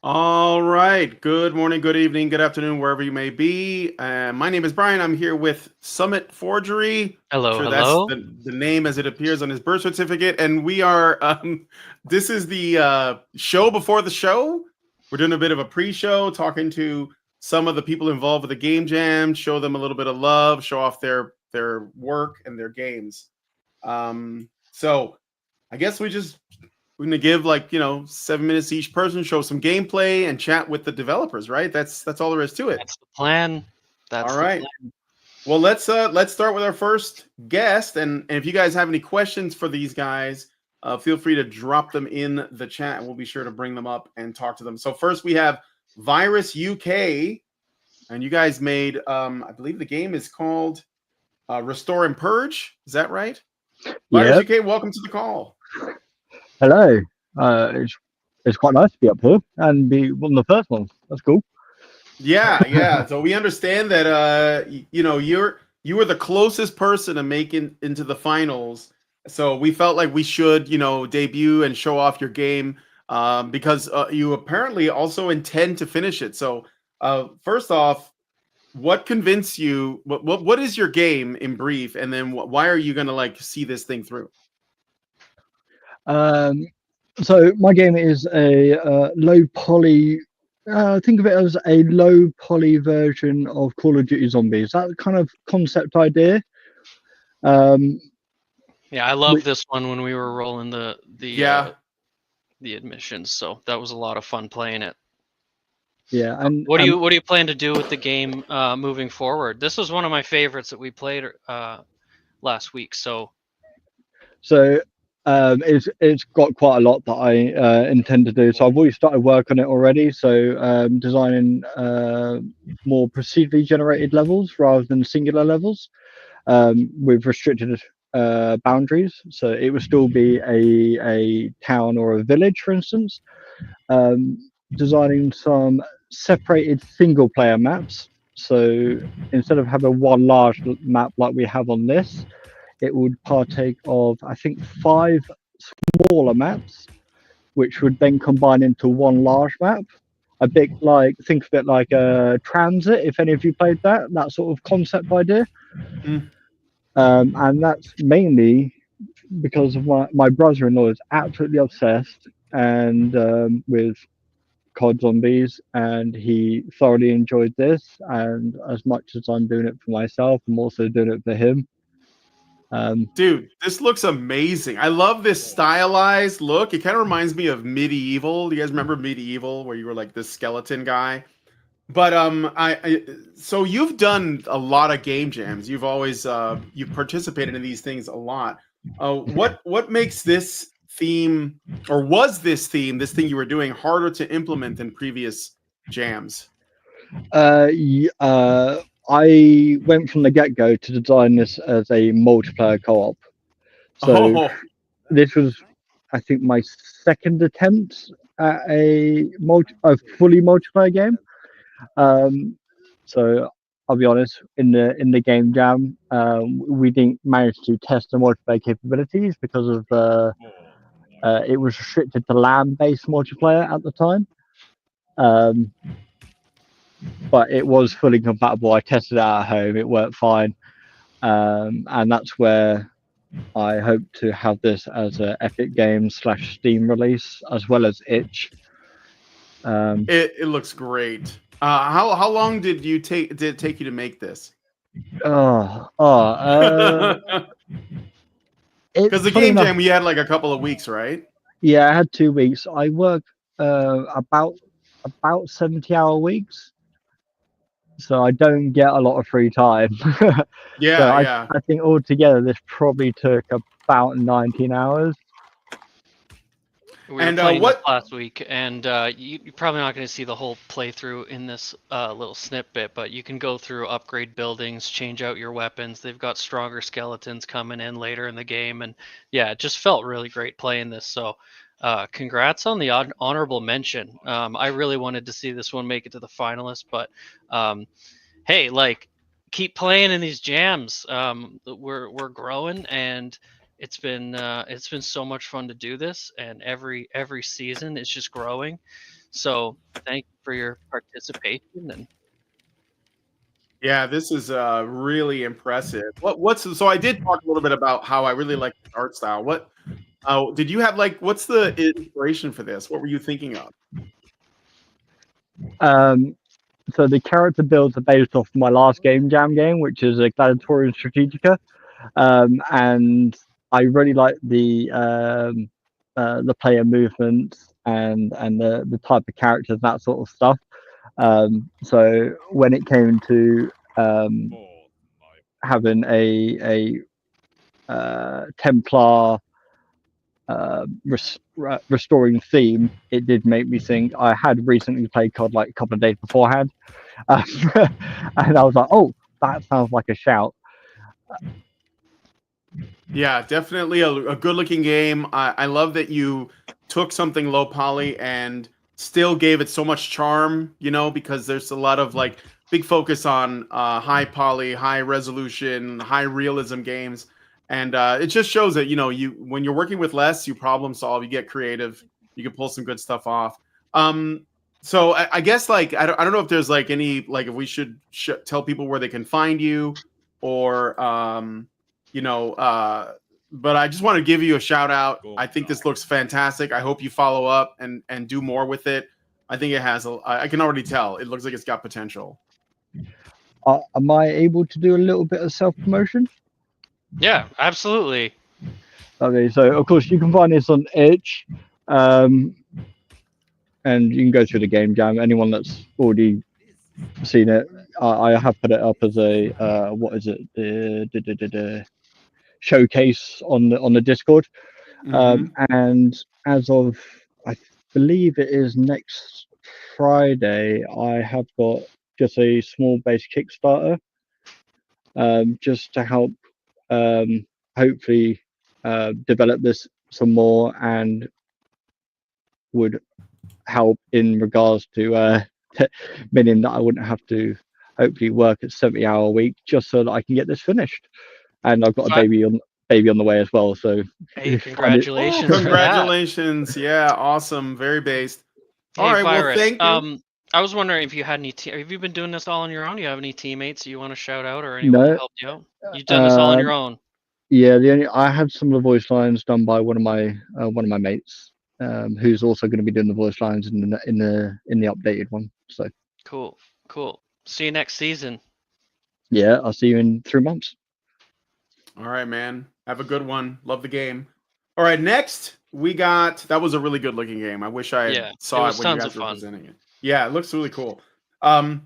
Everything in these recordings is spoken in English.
All right. Good morning, good evening, good afternoon, wherever you may be. My name is Brian. I'm here with Summit Forgery. I'm Hello, sure that's hello. the name as it appears on his birth certificate. And we are, this is the show before the show. We're doing a bit of a pre show, talking to some of the people involved with the game jam, show them a little bit of love, show off their work and their games. So I guess we're gonna give 7 minutes each person, show some gameplay, and chat with the developers. Right? That's all there is to it. That's the plan. All That's the right. plan. Well, let's start with our first guest, and if you guys have any questions for these guys, feel free to drop them in the chat, and we'll be sure to bring them up and talk to them. So first we have Virus UK, and you guys made I believe the game is called Restore and Purge. Is that right? Virus Yep. UK, welcome to the call. Hello. It's quite nice to be up here and be one of the first ones. That's cool. Yeah. So we understand that you were the closest person to making into the finals. So we felt like we should, debut and show off your game because you apparently also intend to finish it. So first off, what convinced you? What is your game in brief? And then why are you gonna see this thing through? Um, so my game is a low poly. Think of it as a low poly version of Call of Duty Zombies. That kind of concept idea. Um, Yeah, I love which, this one when we were rolling Yeah. the admissions. So that was a lot of fun playing it. yeah, and What do you plan to do with the game moving forward? This was one of my favorites that we played last week. So so it's got quite a lot that I intend to do. So I've already started work on it already. So designing more procedurally generated levels rather than singular levels. With restricted boundaries. So it would still be a town or a village, for instance. Designing some separated single player maps. So instead of having one large map like we have on this, it would partake of, I think, 5 smaller maps, which would then combine into one large map. A bit like, think of it like a transit, if any of you played that sort of concept idea. Mm. And that's mainly because of my brother-in-law is absolutely obsessed and with COD Zombies, and he thoroughly enjoyed this. And as much as I'm doing it for myself, I'm also doing it for him. Dude, this looks amazing. I love this stylized look. It kind of reminds me of Medieval. Do you guys remember Medieval, where you were like this skeleton guy? But so you've done a lot of game jams. You've always you've participated in these things a lot. What makes this theme, or was this theme, this thing you were doing, harder to implement than previous jams? I went from the get-go to design this as a multiplayer co-op. So Oh, this was, I think, my second attempt at a fully multiplayer game. Um, so I'll be honest, in the game jam, we didn't manage to test the multiplayer capabilities because of it was restricted to LAN-based multiplayer at the time. Um, but it was fully compatible. I tested it at home; it worked fine, and that's where I hope to have this as a Epic Games / Steam release, as well as Itch. it looks great. How long did it take you to make this? Oh, oh, Because the funny game enough, jam we had like a couple of weeks, right? yeah, I had 2 weeks. I work about 70-hour weeks, so I don't get a lot of free time. So Yeah, I yeah. I think altogether this probably took about 19 hours. we were And playing this what? last week, and you're probably not going to see the whole playthrough in this little snippet, but you can go through, upgrade buildings, change out your weapons. They've got stronger skeletons coming in later in the game, and yeah, it just felt really great playing this. So, congrats on the honorable mention. I really wanted to see this one make it to the finalists, but hey, like, keep playing in these jams. We're growing, and it's been so much fun to do this, and every season it's just growing. So thank you for your participation. And Yeah, this is really impressive. So I did talk a little bit about how I really like the art style. What did you have like? What's the inspiration for this? What were you thinking of? So the character builds are based off my last game jam game, which is a Gladiatorial Strategica, and I really like the player movements and the type of characters, that sort of stuff. So when it came to having a Templar restoring theme, it did make me think. I had recently played COD like a couple of days beforehand, and I was like, "Oh, that sounds like a shout." Yeah, definitely a good-looking game. I love that you took something low poly and still gave it so much charm. You know, because there's a lot of like big focus on high poly, high resolution, high realism games. And it just shows that you when you're working with less, you problem solve, you get creative, you can pull some good stuff off. So I guess like I don't know if there's like any like if we should tell people where they can find you, or but I just want to give you a shout out. I think this looks fantastic. I hope you follow up and do more with it. I think it has I can already tell it looks like it's got potential. Am I able to do a little bit of self promotion? yeah, absolutely. Okay, so of course you can find this on Itch, and you can go through the game jam. Anyone that's already seen it, I have put it up as a what is it, the showcase on the Discord. And as of, I believe it is next Friday, I have got just a small base Kickstarter, just to help hopefully develop this some more, and would help in regards to meaning that I wouldn't have to hopefully work at 70-hour a week just so that I can get this finished. And I've got a baby on the way as well. So hey, congratulations! Congratulations! Yeah, awesome, very based. Hey, all right, Virus, well, thank you. I was wondering if you had any. Have you been doing this all on your own? Do you have any teammates you want to shout out, or anyone that helped you out? You've done this all on your own. Yeah, I had some of the voice lines done by one of my mates, who's also going to be doing the voice lines in the updated one. So cool. See you next season. Yeah, I'll see you in 3 months. All right, man. Have a good one. Love the game. All right, next we got. That was a really good looking game. I wish I saw it when you guys were presenting it. Yeah, it looks really cool. All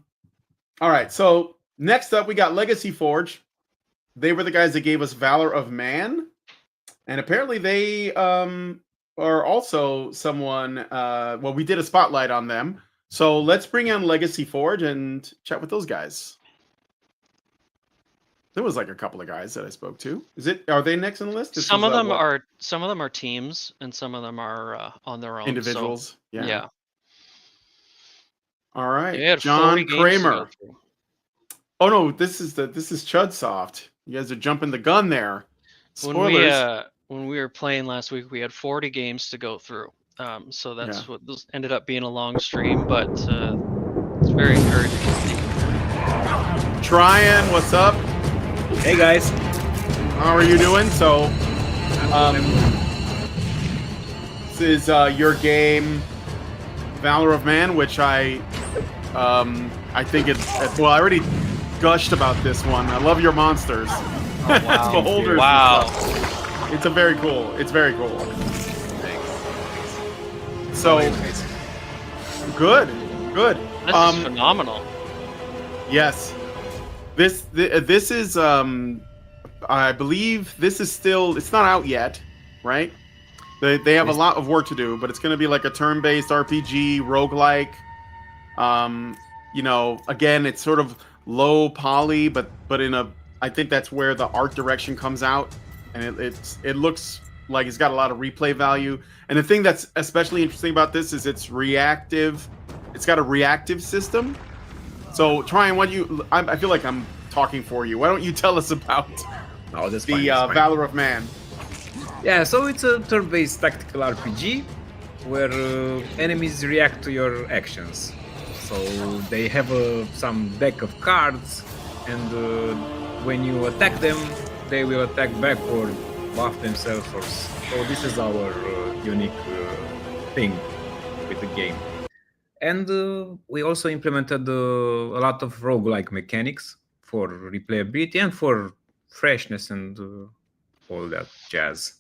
right, so next up we got Legacy Forge. They were the guys that gave us Valor of Man, and apparently they are also someone. Well, we did a spotlight on them, so let's bring in Legacy Forge and chat with those guys. There was like a couple of guys that I spoke to. Are they next on the list? Some of them are teams, and some of them are on their own. Individuals. So, yeah. All right, John Kramer. Oh no, this is Chudsoft. You guys are jumping the gun there. Spoilers. When we were playing last week, we had 40 games to go through. So that's what this ended up being, a long stream, but it's very encouraging. Tryon, what's up? Hey guys. How are you doing? So, this is your game, Valor of Man, which I think well, I already gushed about this one. I love your monsters. Oh, wow. Beholders. Wow. It's very cool. So, good. This is phenomenal. Yes. This is I believe this is still, it's not out yet, right? They have a lot of work to do, but it's going to be like a turn-based RPG roguelike. Again, it's sort of low poly, but I think that's where the art direction comes out, and it looks like it's got a lot of replay value. And the thing that's especially interesting about this is it's reactive. It's got a reactive system. So, Tryon, I feel like I'm talking for you. Why don't you tell us about the Valor of Man? Yeah, so it's a turn-based tactical RPG. where enemies react to your actions. So they have some deck of cards, and when you attack them, they will attack back or buff themselves. So this is our unique thing with the game. And we also implemented a lot of roguelike mechanics for replayability and for freshness and all that jazz.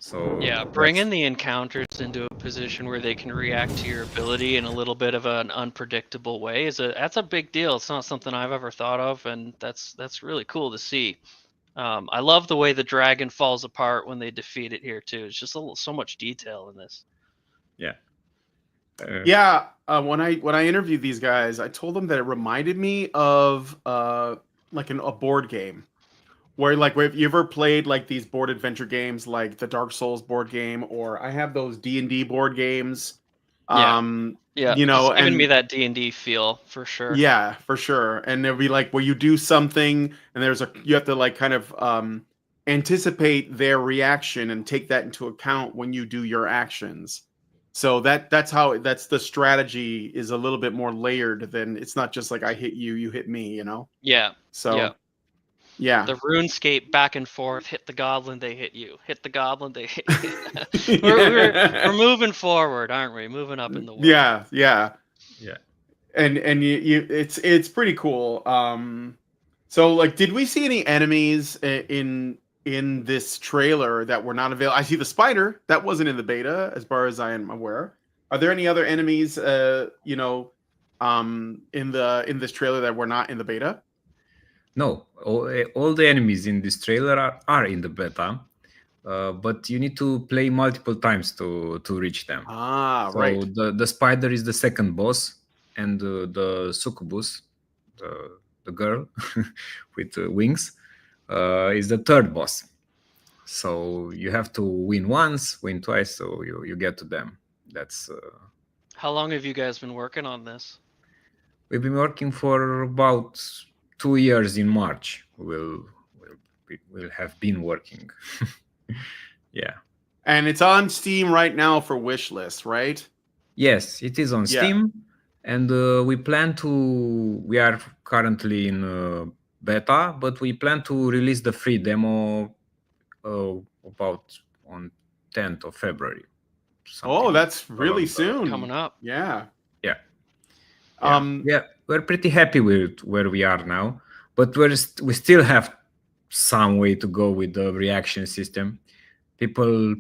So yeah, bringing the encounters into a position where they can react to your ability in a little bit of an unpredictable way that's a big deal. It's not something I've ever thought of, and that's really cool to see. I love the way the dragon falls apart when they defeat it here too. It's just so much detail in this. Yeah. When I interviewed these guys, I told them that it reminded me of like a board game. Where if you ever played like these board adventure games like the Dark Souls board game, or I have those D&D board games. Yeah, you know, it's giving me that D&D feel for sure. Yeah, for sure. And it'll be like where you do something and you have to like kind of anticipate their reaction and take that into account when you do your actions. So that's the strategy is a little bit more layered than it's not just like I hit you, you hit me, you know? Yeah. So yeah. The RuneScape back and forth, hit the goblin, they hit you. Hit the goblin, they hit you. we're moving forward, aren't we? Moving up in the world. Yeah. And you it's pretty cool. So like, did we see any enemies in this trailer that were not available? I see the spider that wasn't in the beta, as far as I am aware. Are there any other enemies, in this trailer that were not in the beta? No, all the enemies in this trailer are in the beta, but you need to play multiple times to reach them. So right. The spider is the second boss, and the succubus, the girl with wings, is the third boss. So you have to win once, win twice, so you get to them. That's. How long have you guys been working on this? We've been working for about 2 years. In March we'll have been working. Yeah. And it's on Steam right now for wishlist, right? Yes, it is on Steam. And we are currently in beta, but we plan to release the free demo about on 10th of February. Oh, that's really soon. Coming up. Yeah. We're pretty happy with where we are now, but we still have some way to go with the reaction system. People,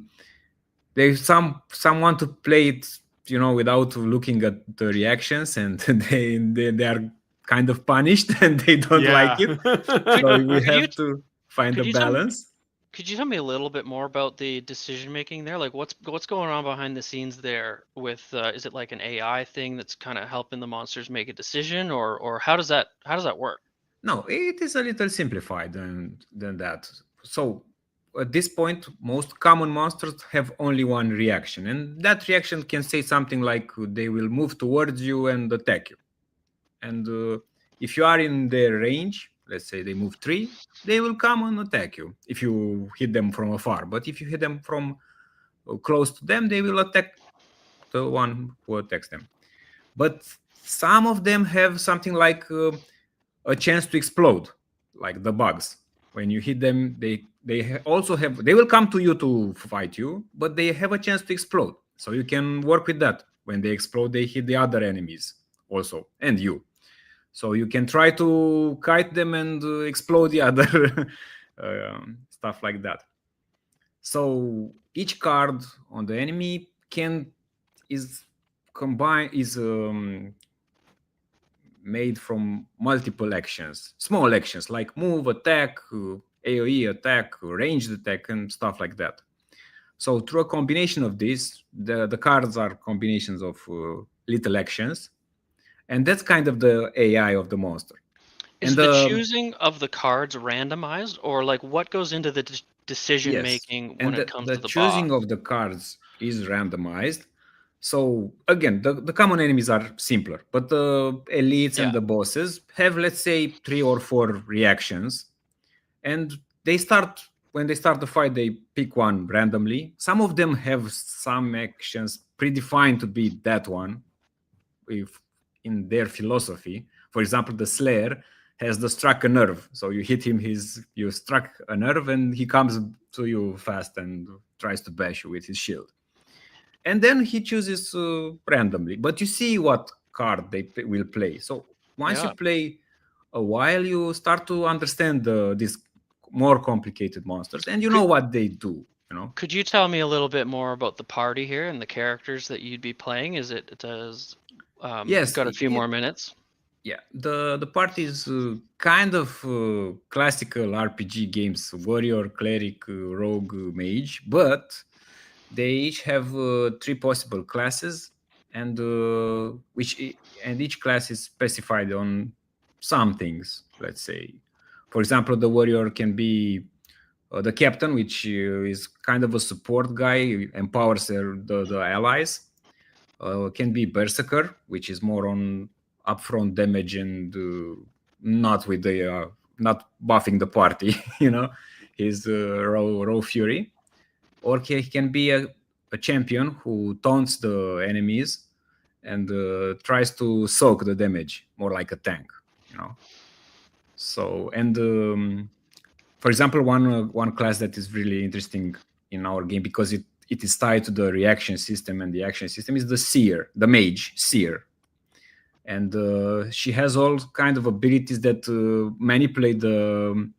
some want to play it, without looking at the reactions, and they are kind of punished and they don't like it. So we have to find a balance. Could you tell me a little bit more about the decision making there? Like what's going on behind the scenes there with is it like an AI thing that's kind of helping the monsters make a decision, or how does that work? No, it is a little simplified than that. So at this point, most common monsters have only one reaction, and that reaction can say something like they will move towards you and attack you. And if you are in their range, let's say they move 3, they will come and attack you if you hit them from afar. But if you hit them from close to them, they will attack the one who attacks them. But some of them have something like a chance to explode, like the bugs. When you hit them, they will come to you to fight you, but they have a chance to explode. So you can work with that. When they explode, they hit the other enemies also, and you. So you can try to kite them and explode the other stuff like that. So each card on the enemy is made from multiple actions, small actions like move, attack, AoE attack, ranged attack, and stuff like that. So through a combination of these, the cards are combinations of little actions. And that's kind of the AI of the monster. Is the choosing of the cards randomized, or like what goes into the decision making when it comes to the choosing of the cards is randomized. So again, the common enemies are simpler, but the elites and the bosses have, let's say, 3 or 4 reactions, and they start when they start the fight, they pick one randomly. Some of them have some actions predefined to be that one, if in their philosophy. For example, the Slayer has the struck a nerve. So you hit him, you struck a nerve, and he comes to you fast and tries to bash you with his shield. And then he chooses randomly. But you see what card they will play. So once you play a while, you start to understand these more complicated monsters, and you know what they do. You know. Could you tell me a little bit more about the party here and the characters that you'd be playing? Is it does yes, got a few more minutes? Yeah, the party is kind of classical RPG games: warrior, cleric, rogue, mage, but they each have 3 possible classes, and each class is specified on some things. Let's say, for example, the warrior can be the captain, which is kind of a support guy, empowers the allies. Can be berserker, which is more on upfront damage and not with the not buffing the party. You know, he's raw fury. Or he can be a champion who taunts the enemies and tries to soak the damage, more like a tank, you know. So, and for example, one class that is really interesting in our game because it is tied to the reaction system, and the action system is the seer, the mage seer. And she has all kind of abilities that manipulate the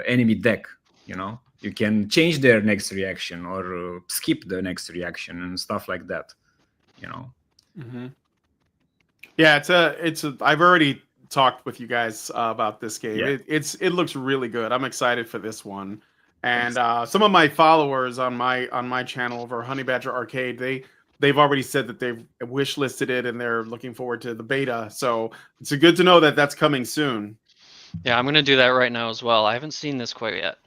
enemy deck, you know. You can change their next reaction or skip the next reaction and stuff like that, you know. Mm-hmm. Yeah, it's a. I've already talked with you guys about this game. Yeah. It looks really good. I'm excited for this one. And some of my followers on my channel over Honey Badger Arcade, they've already said that they've wish listed it and they're looking forward to the beta. So it's good to know that that's coming soon. Yeah, I'm gonna do that right now as well. I haven't seen this quite yet.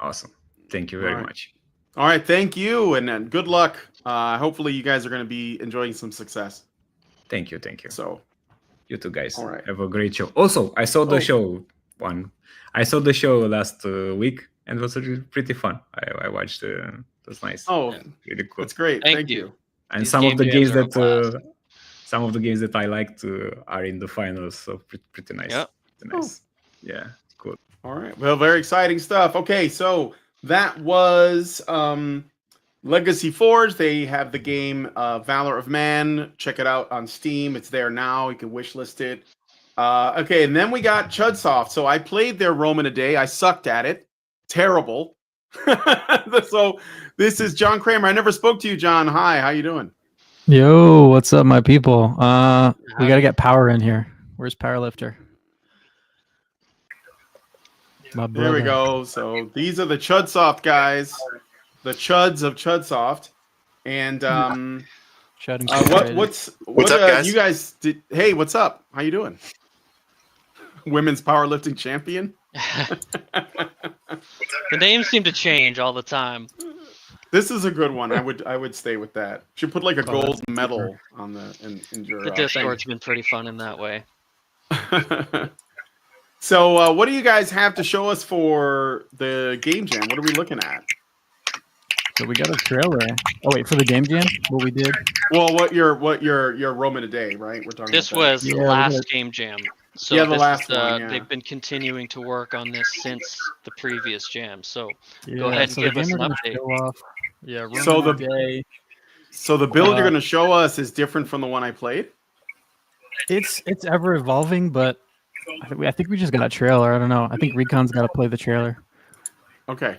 Awesome. Thank you very much. All right. Thank you. And good luck. Hopefully you guys are going to be enjoying some success. Thank you. Thank you. So you two guys all right. Have a great show. Also, I saw the show I saw the show last week and it was pretty fun. I watched it. It was nice. Oh, yeah, really cool. That's great. Thank you. And these some of the games that I liked are in the finals. So pretty nice. Yep. Pretty nice. Oh. Yeah. Cool. All right. Well, very exciting stuff. Okay, so that was Legacy Forge. They have the game Valor of Man. Check it out on Steam. It's there now. You can wishlist it. Okay, and then we got Chudsoft. So I played their Roman a Day. I sucked at it. Terrible. So this is John Kramer. I never spoke to you, John. Hi, how you doing? Yo, what's up, my people? We got to get Power in here. Where's Powerlifter? There we go. So these are the Chudsoft guys, the Chuds of Chudsoft, and what's up, guys? You guys did? Hey, what's up? How you doing? Women's powerlifting champion. The names seem to change all the time. This is a good one. I would stay with that. Should put like a gold medal on in your. The Discord's been pretty fun in that way. So, what do you guys have to show us for the Game Jam? What are we looking at? So we got a trailer. Oh wait, for the Game Jam, what we did? Well, what your Roman a Day, right? We're talking. This was the last Game Jam. So yeah, the last one. Yeah. They've been continuing to work on this since the previous jam. So go ahead and give us an update. Yeah. Roman So the build you're going to show us is different from the one I played. It's ever evolving, but I think we just got a trailer. I don't know. I think Recon's got to play the trailer. Okay,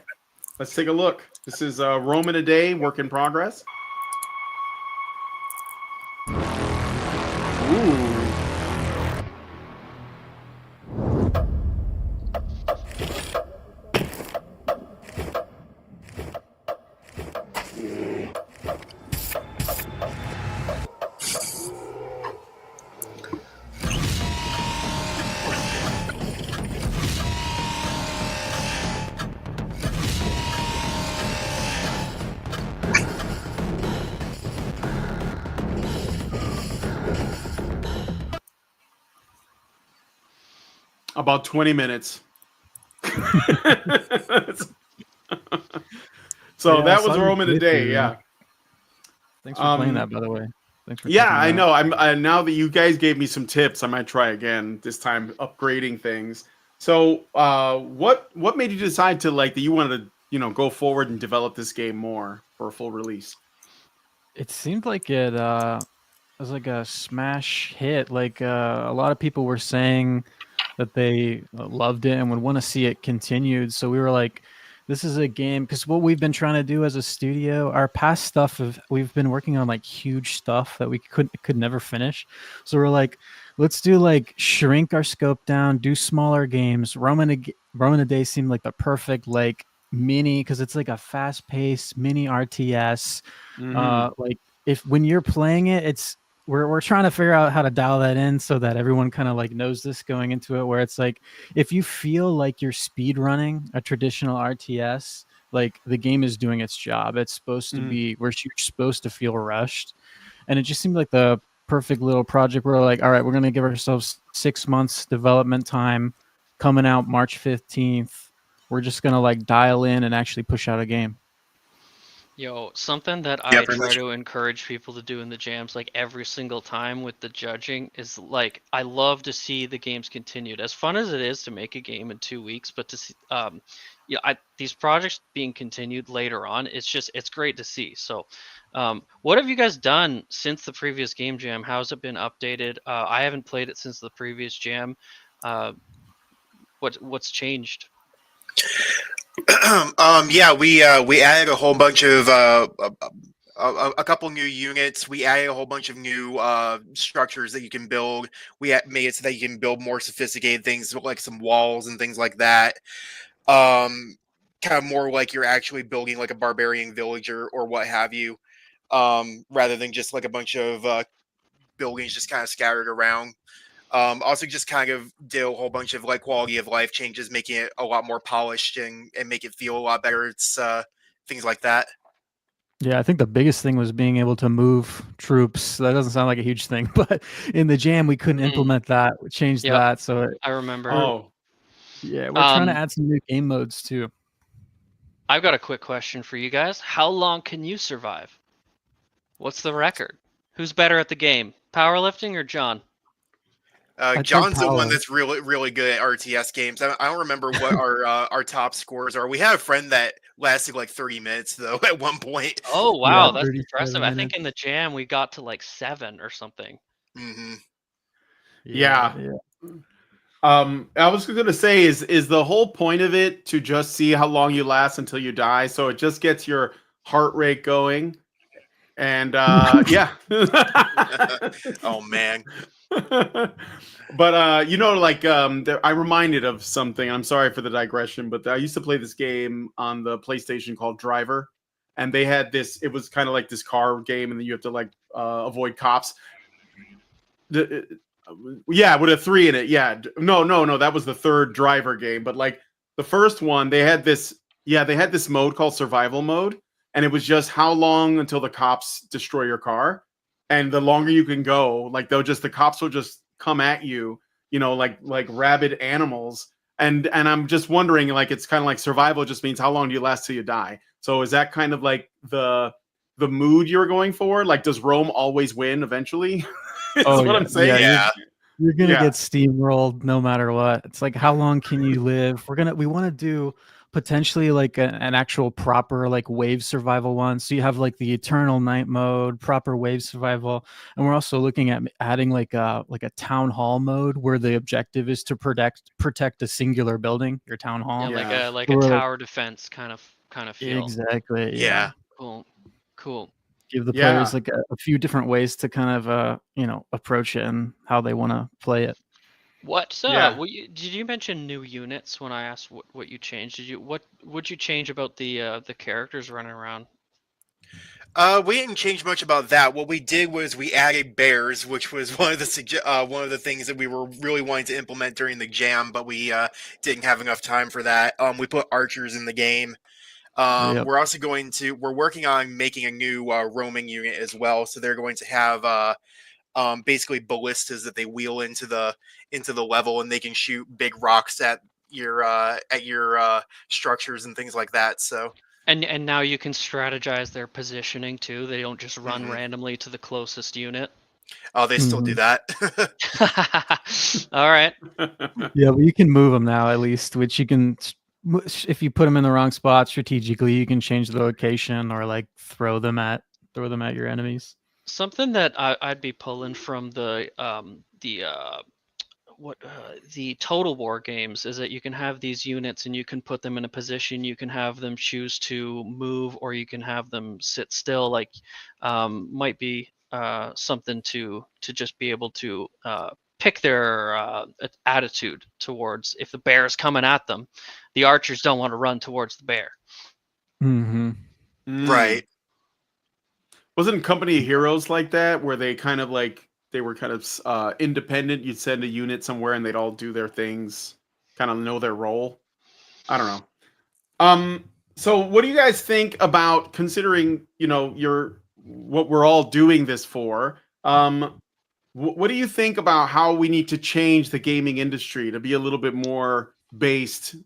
let's take a look. This is Roman a Day, work in progress. Ooh. About 20 minutes. So Yeah, I that saw was your Rome today. playthrough. Yeah. Thanks for playing Um, that, by the way. Thanks for Yeah, checking it I out. know. Now that you guys gave me some tips, I might try again this time, upgrading things. So, what made you decide to like that you wanted to go forward and develop this game more for a full release? It seemed like it was like a smash hit. Like a lot of people were saying that they loved it and would want to see it continued. So we were like, this is a game because what we've been trying to do as a studio, our past stuff we've been working on like huge stuff that we could never finish. So we're like, let's do like shrink our scope down, do smaller games. Roman a Day seemed like the perfect like mini because it's like a fast paced mini RTS. Like if when you're playing it, it's we're trying to figure out how to dial that in so that everyone kind of like knows this going into it, where it's like if you feel like you're speed running a traditional RTS, like the game is doing its job. It's supposed to be where you're supposed to feel rushed. And it just seemed like the perfect little project. We're like, all right, we're gonna give ourselves 6 months development time, coming out March 15th. We're just gonna like dial in and actually push out a game. Yo, something that Yeah, I pretty try much. to encourage people to do in the jams, like every single time with the judging, is like I love to see the games continued. As fun as it is to make a game in 2 weeks, but to see, these projects being continued later on, it's great to see. So, what have you guys done since the previous game jam? How's it been updated? I haven't played it since the previous jam. Uh, what's changed? Yeah, we added a whole bunch of a couple new units. We added a whole bunch of new structures that you can build. Made it so that you can build more sophisticated things like some walls and things like that. Kind of more like you're actually building like a barbarian village or what have you, rather than just like a bunch of buildings just kind of scattered around. Also, just kind of did a whole bunch of like quality of life changes, making it a lot more polished and make it feel a lot better. It's things like that. Yeah, I think the biggest thing was being able to move troops. That doesn't sound like a huge thing, but in the jam we couldn't implement that. We changed Yep, that. So I remember. Oh, yeah, we're trying to add some new game modes too. I've got a quick question for you guys. How long can you survive? What's the record? Who's better at the game, powerlifting or John? I'd say John's the one power. that's really good at RTS games. I don't remember what our top scores are. We had a friend that lasted like 30 minutes though at one point. Oh wow, Yeah, that's 37 impressive. I think minutes. in the jam we got to like 7 or something. hmm yeah. Yeah. I was gonna say, is the whole point of it to just see how long you last until you die? So it just gets your heart rate going, and yeah. Oh man. But I reminded of something. I'm sorry for the digression, but I used to play this game on the PlayStation called Driver, and they had this. It was kind of like this car game, and then you have to like avoid cops. Yeah, with a 3 in it. Yeah, no, that was the third Driver game. But like the first one, they had this. Yeah, they had this mode called Survival Mode, and it was just how long until the cops destroy your car, and the longer you can go, like the cops will just come at you, like rabid animals. And I'm just wondering, like it's kind of like survival just means how long do you last till you die. So is that kind of like the mood you're going for? Like, does Rome always win eventually? Is what yeah. I'm saying. Yeah, Yeah. You're gonna Yeah. get steamrolled no matter what. It's like how long can you live? We want to do potentially like an actual proper like wave survival one. So you have like the eternal night mode, proper wave survival, and we're also looking at adding like a town hall mode where the objective is to protect a singular building, your town hall. Yeah, Yeah. like So a we're like, tower defense kind of feel. exactly. Yeah. Cool. Give the Yeah. players like a few different ways to kind of approach it and how they want to play it. Yeah. Did you mention new units when I asked what you changed? What would you change about the characters running around? We didn't change much about that. What we did was we added bears, which was one of the things that we were really wanting to implement during the jam, but we didn't have enough time for that. We put archers in the game. Yep. We're working on making a new roaming unit as well. So they're going to have basically ballistas that they wheel into the level, and they can shoot big rocks at your structures and things like that. So And now you can strategize their positioning too. They don't just run Mhm. randomly to the closest unit. Oh, they still do that. All right. Yeah, but you can move them now at least, which you can. If you put them in the wrong spot strategically, you can change the location or like throw them at your enemies. Something that I'd be pulling from the Total War games is that you can have these units and you can put them in a position. You can have them choose to move, or you can have them sit still. Like, might be something to just be able to pick their attitude towards. If the bear is coming at them, the archers don't want to run towards the bear. Mm-hmm. Right. Wasn't Company of Heroes like that, where they kind of like they were kind of independent? You'd send a unit somewhere and they'd all do their things, kind of know their role. I don't know. So what do you guys think about, considering, your what we're all doing this for? What do you think about how we need to change the gaming industry to be a little bit more based?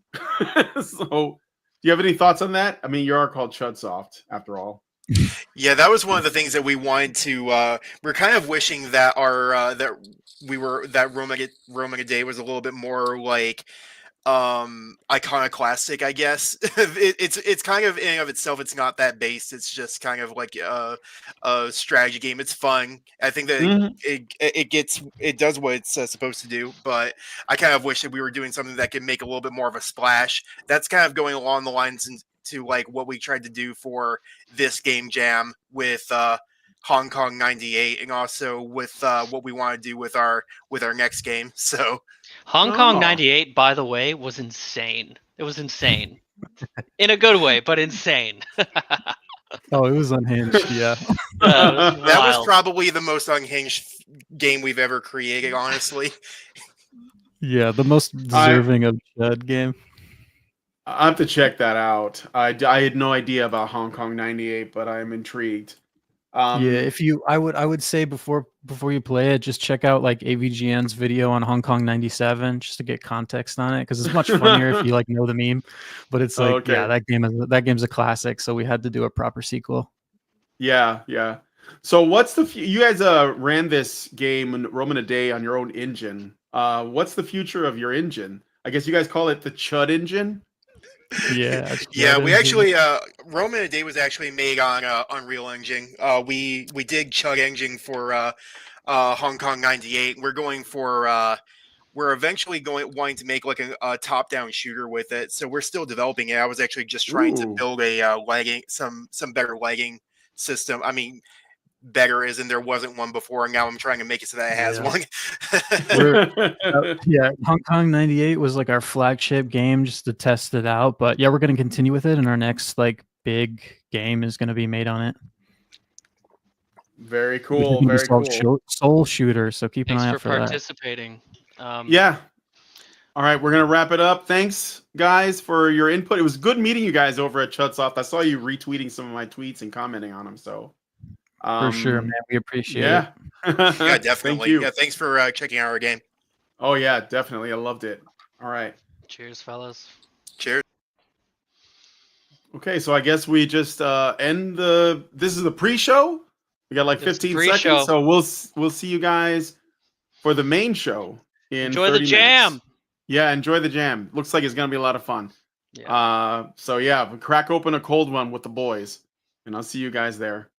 So, do you have any thoughts on that? I mean, you are called Chudsoft after all. Yeah, that was one of the things that we wanted to. We're kind of wishing that our that Roma Day was a little bit more like iconoclastic, I guess. It's kind of in and of itself, it's not that based. It's just kind of like a strategy game. It's fun. I think that Mhm. it does what it's supposed to do, but I kind of wish that we were doing something that could make a little bit more of a splash. That's kind of going along the lines to like what we tried to do for this game jam with Hong Kong 98, and also with what we want to do with our next game. So Hong Kong Oh. 98, by the way, was insane. It was insane. In a good way, but insane. Oh, it was unhinged. Yeah. It was that was wild. probably the most unhinged game we've ever created, honestly. Yeah, the most deserving of Chud game. I have to check that out. I had no idea about Hong Kong 98, but I'm intrigued. Yeah, I would say before you play it, just check out like AVGN's video on Hong Kong 97 just to get context on it, because it's much funnier if you like know the meme. But it's like, Okay. yeah, that game's a classic, so we had to do a proper sequel. Yeah. So what's you guys ran this game in Roman a Day on your own engine. What's the future of your engine? I guess you guys call it the Chud engine. Yeah. Yeah, we actually Roman a Day was actually made on Unreal Engine. We did Chud Engine for Hong Kong 98. We're eventually wanting to make like a top-down shooter with it. So we're still developing it. I was actually just trying to Ooh. build a lagging some better lagging system. I mean, better as in there wasn't one before, and now I'm trying to make it so that it has one. Yeah, Hong Kong 98 was like our flagship game just to test it out. But yeah, we're going to continue with it, and our next like big game is going to be made on it. Very Which is cool. gonna be Very cool. Soul Shooter. So keep an Thanks eye for out for that. participating. Yeah. All right, we're gonna wrap it up. Thanks, guys, for your input. It was good meeting you guys over at Chudsoft. I saw you retweeting some of my tweets and commenting on them. So For sure, man. We appreciate it. Yeah. Yeah, definitely. Thank you. Yeah, thanks for checking out our game. Oh yeah, definitely. I loved it. All right. Cheers, fellas. Cheers. Okay, so I guess we just end the. This is the pre-show. We got like It's 15 pre-show. seconds, so we'll see you guys for the main show in Enjoy 30 the jam. minutes. Yeah, enjoy the jam. Looks like it's gonna be a lot of fun. Yeah. So yeah, crack open a cold one with the boys, and I'll see you guys there.